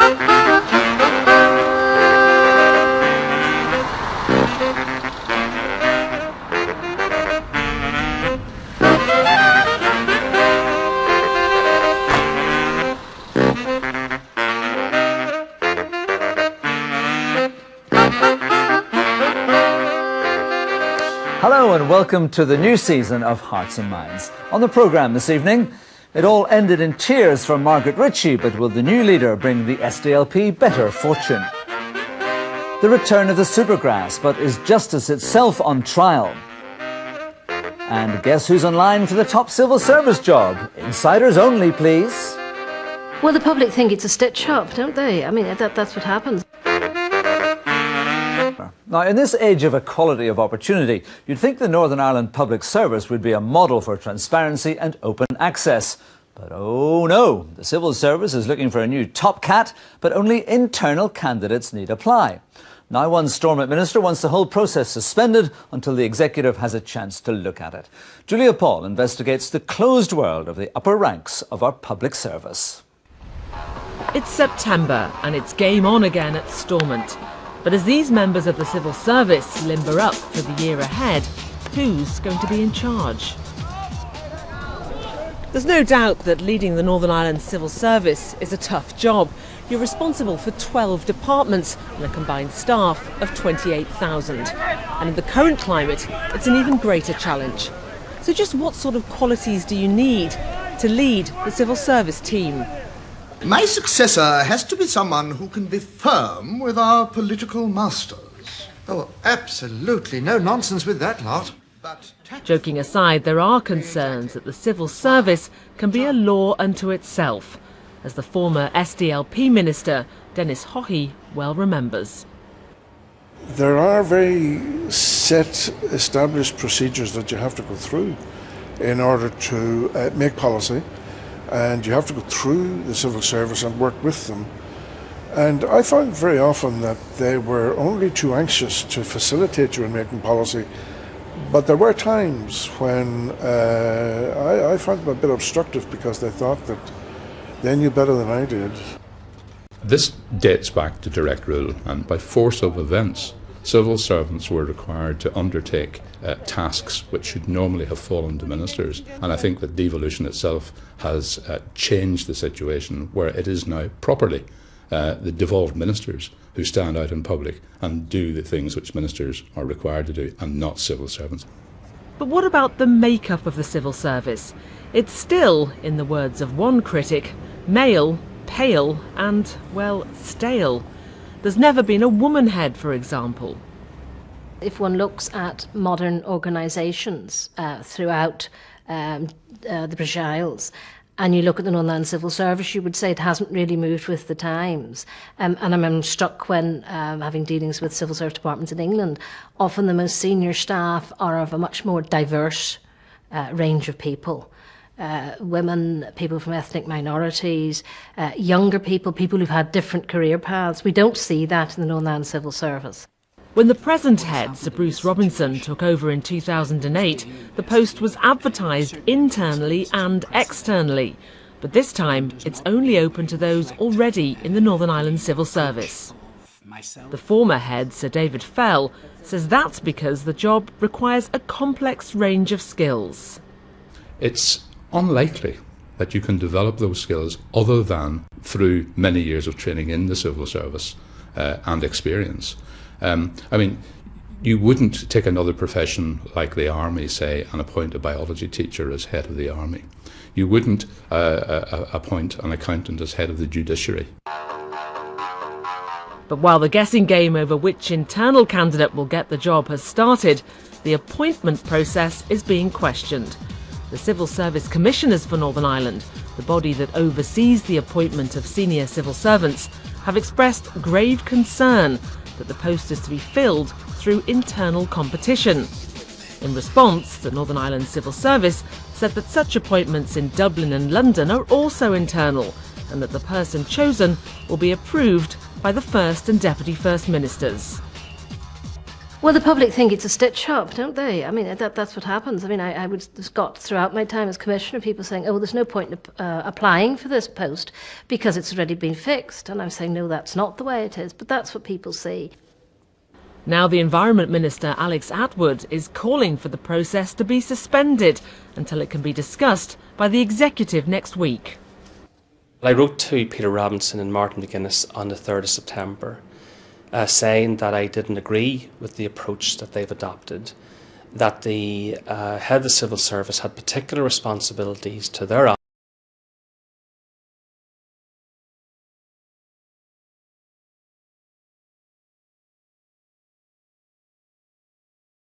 Hello and welcome to the new season of Hearts and Minds. On the programme this evening, it all ended in tears for Margaret Ritchie, but will the new leader bring the SDLP better fortune? The return of the supergrass, but is justice itself on trial? And guess who's online for the top civil service job? Insiders only, please. Well, the public think it's a stitch-up, don't they? I mean, that's what happens. Now, in this age of equality of opportunity, you'd think the Northern Ireland Public Service would be a model for transparency and open access. But oh no, the civil service is looking for a new top cat, but only internal candidates need apply. Now one Stormont minister wants the whole process suspended until the executive has a chance to look at it. Julia Paul investigates the closed world of the upper ranks of our public service. It's September and it's game on again at Stormont. But as these members of the civil service limber up for the year ahead, who's going to be in charge? There's no doubt that leading the Northern Ireland Civil Service is a tough job. You're responsible for 12 departments and a combined staff of 28,000. And in the current climate, it's an even greater challenge. So just what sort of qualities do you need to lead the civil service team? My successor has to be someone who can be firm with our political masters. Oh, absolutely. No nonsense with that lot. Joking aside, there are concerns that the civil service can be a law unto itself, as the former SDLP minister, Denis Haughey, well remembers. There are very set, established procedures that you have to go through in order to make policy. And you have to go through the civil service and work with them. And I found very often that they were only too anxious to facilitate you in making policy. But there were times when I found them a bit obstructive because they thought that they knew better than I did. This dates back to direct rule, and by force of events, civil servants were required to undertake tasks which should normally have fallen to ministers. And I think that devolution itself has changed the situation where it is now properly the devolved ministers who stand out in public and do the things which ministers are required to do, and not civil servants. But what about the makeup of the civil service? It's still, in the words of one critic, male, pale and, well, stale. There's never been a woman head, for example. If one looks at modern organisations throughout the British Isles, and you look at the Northern Ireland Civil Service, you would say it hasn't really moved with the times. And I'm struck when having dealings with civil service departments in England, often the most senior staff are of a much more diverse range of people. Women, people from ethnic minorities, younger people, people who've had different career paths. We don't see that in the Northern Ireland Civil Service. When the present head, Sir Bruce Robinson, took over in 2008, the post was advertised internally and externally. But this time, it's only open to those already in the Northern Ireland Civil Service. The former head, Sir David Fell, says that's because the job requires a complex range of skills. It's unlikely that you can develop those skills other than through many years of training in the civil service and experience. I mean, you wouldn't take another profession like the army, say, and appoint a biology teacher as head of the army. You wouldn't appoint an accountant as head of the judiciary. But while the guessing game over which internal candidate will get the job has started, the appointment process is being questioned. The Civil Service Commissioners for Northern Ireland, the body that oversees the appointment of senior civil servants, have expressed grave concern that the post is to be filled through internal competition. In response, the Northern Ireland Civil Service said that such appointments in Dublin and London are also internal, and that the person chosen will be approved by the First and Deputy First Ministers. Well, the public think it's a stitch-up, don't they? I mean, that's what happens. I mean, I got throughout my time as Commissioner people saying, oh, there's no point in applying for this post because it's already been fixed. And I'm saying, no, that's not the way it is. But that's what people see. Now the Environment Minister, Alex Attwood, is calling for the process to be suspended until it can be discussed by the Executive next week. I wrote to Peter Robinson and Martin McGuinness on the 3rd of September. Saying that I didn't agree with the approach that they've adopted, that the head of the civil service had particular responsibilities to their